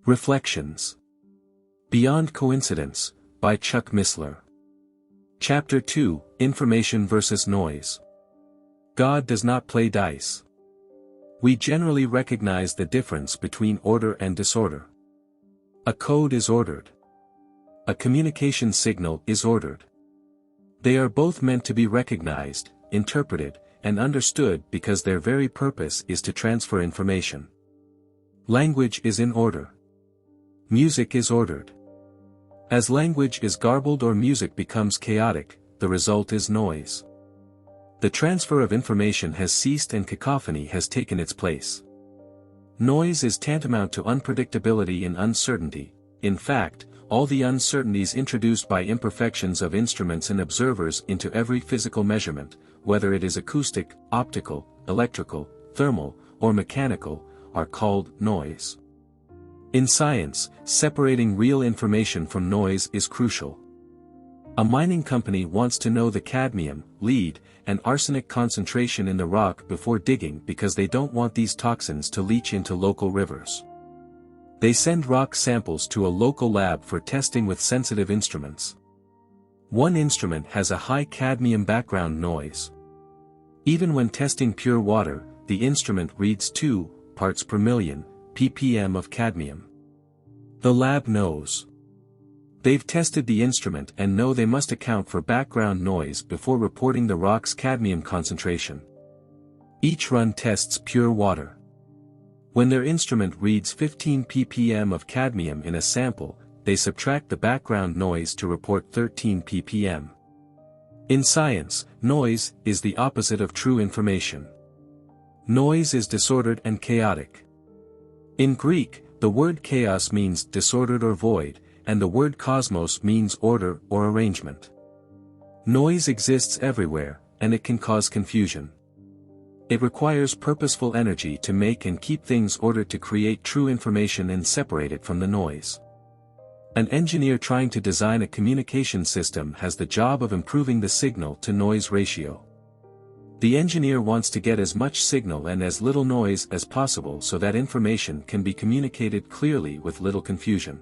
Reflections. Beyond Coincidence, by Chuck Missler. Chapter 2, Information versus Noise. God does not play dice. We generally recognize the difference between order and disorder. A code is ordered. A communication signal is ordered. They are both meant to be recognized, interpreted, and understood because their very purpose is to transfer information. Language is in order. Music is ordered. As language is garbled or music becomes chaotic, the result is noise. The transfer of information has ceased and cacophony has taken its place. Noise is tantamount to unpredictability and uncertainty. In fact, all the uncertainties introduced by imperfections of instruments and observers into every physical measurement, whether it is acoustic, optical, electrical, thermal, or mechanical, are called noise. In science, separating real information from noise is crucial. A mining company wants to know the cadmium, lead, and arsenic concentration in the rock before digging because they don't want these toxins to leach into local rivers. They send rock samples to a local lab for testing with sensitive instruments. One instrument has a high cadmium background noise. Even when testing pure water, the instrument reads 2 parts per million, ppm of cadmium. The lab knows. They've tested the instrument and know they must account for background noise before reporting the rock's cadmium concentration. Each run tests pure water. When their instrument reads 15 ppm of cadmium in a sample, they subtract the background noise to report 13 ppm. In science, noise is the opposite of true information. Noise is disordered and chaotic. In Greek, the word chaos means disordered or void, and the word cosmos means order or arrangement. Noise exists everywhere, and it can cause confusion. It requires purposeful energy to make and keep things ordered to create true information and separate it from the noise. An engineer trying to design a communication system has the job of improving the signal-to-noise ratio. The engineer wants to get as much signal and as little noise as possible so that information can be communicated clearly with little confusion.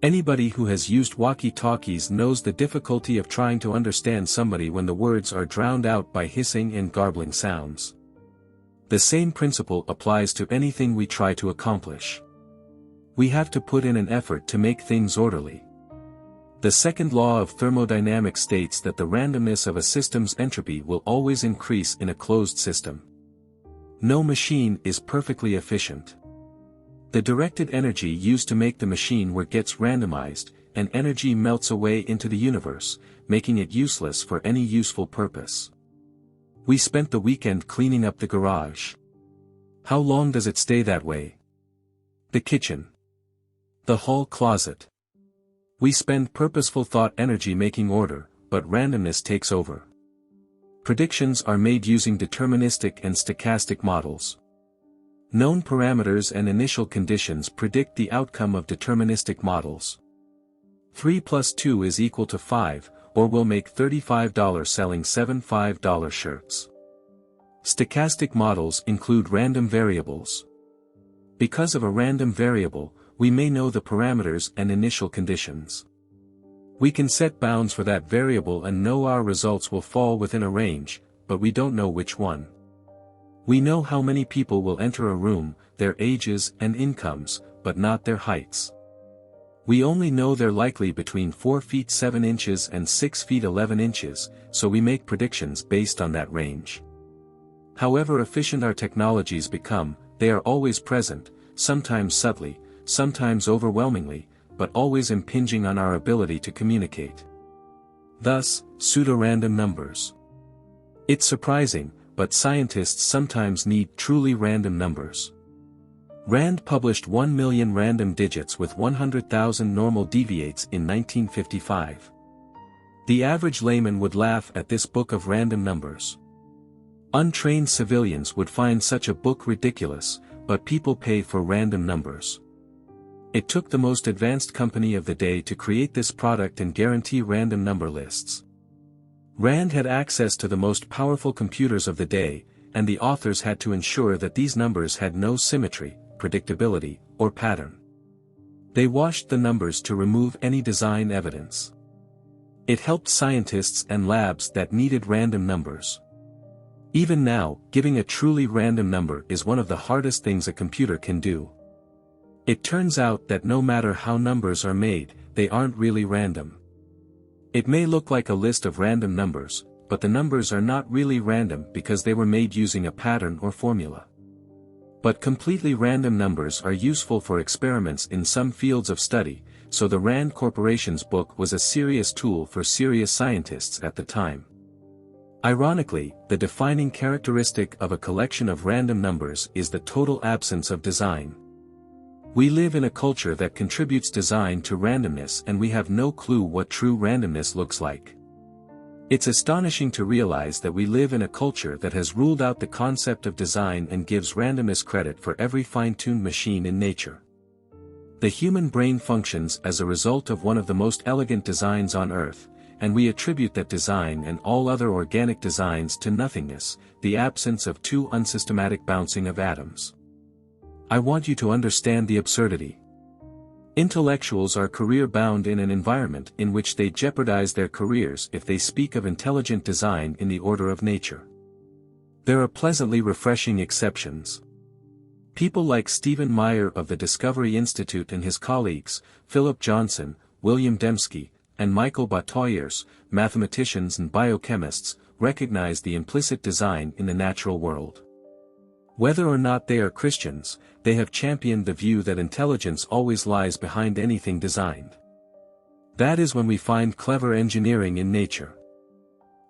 Anybody who has used walkie-talkies knows the difficulty of trying to understand somebody when the words are drowned out by hissing and garbling sounds. The same principle applies to anything we try to accomplish. We have to put in an effort to make things orderly. The second law of thermodynamics states that the randomness of a system's entropy will always increase in a closed system. No machine is perfectly efficient. The directed energy used to make the machine work gets randomized, and energy melts away into the universe, making it useless for any useful purpose. We spent the weekend cleaning up the garage. How long does it stay that way? The kitchen. The hall closet. We spend purposeful thought energy making order, but randomness takes over. Predictions are made using deterministic and stochastic models. Known parameters and initial conditions predict the outcome of deterministic models. 3 plus 2 is equal to 5, or we'll make $35 selling 7 $5 shirts. Stochastic models include random variables. Because of a random variable, we may know the parameters and initial conditions. We can set bounds for that variable and know our results will fall within a range, but we don't know which one. We know how many people will enter a room, their ages and incomes, but not their heights. We only know they're likely between 4 feet 7 inches and 6 feet 11 inches, so we make predictions based on that range. However efficient our technologies become, they are always present, sometimes subtly, sometimes overwhelmingly, but always impinging on our ability to communicate. Thus, pseudorandom numbers. It's surprising, but scientists sometimes need truly random numbers. Rand published 1 million random digits with 100,000 normal deviates in 1955. The average layman would laugh at this book of random numbers. Untrained civilians would find such a book ridiculous, but people pay for random numbers. It took the most advanced company of the day to create this product and guarantee random number lists. Rand had access to the most powerful computers of the day, and the authors had to ensure that these numbers had no symmetry, predictability, or pattern. They washed the numbers to remove any design evidence. It helped scientists and labs that needed random numbers. Even now, giving a truly random number is one of the hardest things a computer can do. It turns out that no matter how numbers are made, they aren't really random. It may look like a list of random numbers, but the numbers are not really random because they were made using a pattern or formula. But completely random numbers are useful for experiments in some fields of study, so the Rand Corporation's book was a serious tool for serious scientists at the time. Ironically, the defining characteristic of a collection of random numbers is the total absence of design. We live in a culture that contributes design to randomness, and we have no clue what true randomness looks like. It's astonishing to realize that we live in a culture that has ruled out the concept of design and gives randomness credit for every fine-tuned machine in nature. The human brain functions as a result of one of the most elegant designs on Earth, and we attribute that design and all other organic designs to nothingness, the absence of two unsystematic bouncing of atoms. I want you to understand the absurdity. Intellectuals are career-bound in an environment in which they jeopardize their careers if they speak of intelligent design in the order of nature. There are pleasantly refreshing exceptions. People like Stephen Meyer of the Discovery Institute and his colleagues, Philip Johnson, William Dembski, and Michael Bataillers, mathematicians and biochemists, recognize the implicit design in the natural world. Whether or not they are Christians, they have championed the view that intelligence always lies behind anything designed. That is when we find clever engineering in nature.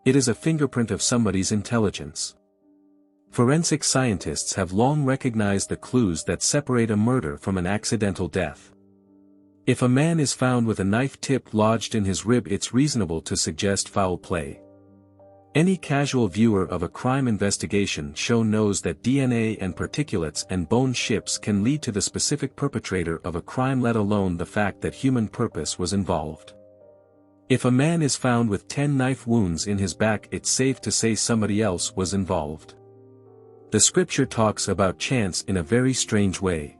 It is a fingerprint of somebody's intelligence. Forensic scientists have long recognized the clues that separate a murder from an accidental death. If a man is found with a knife tip lodged in his rib, it's reasonable to suggest foul play. Any casual viewer of a crime investigation show knows that DNA and particulates and bone chips can lead to the specific perpetrator of a crime, let alone the fact that human purpose was involved. If a man is found with 10 knife wounds in his back, it's safe to say somebody else was involved. The scripture talks about chance in a very strange way.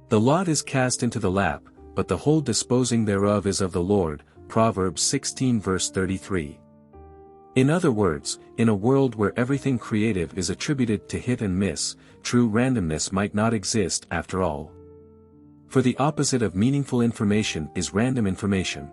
The lot is cast into the lap, but the whole disposing thereof is of the Lord, Proverbs 16 verse 33. In other words, in a world where everything creative is attributed to hit and miss, true randomness might not exist after all. For the opposite of meaningful information is random information.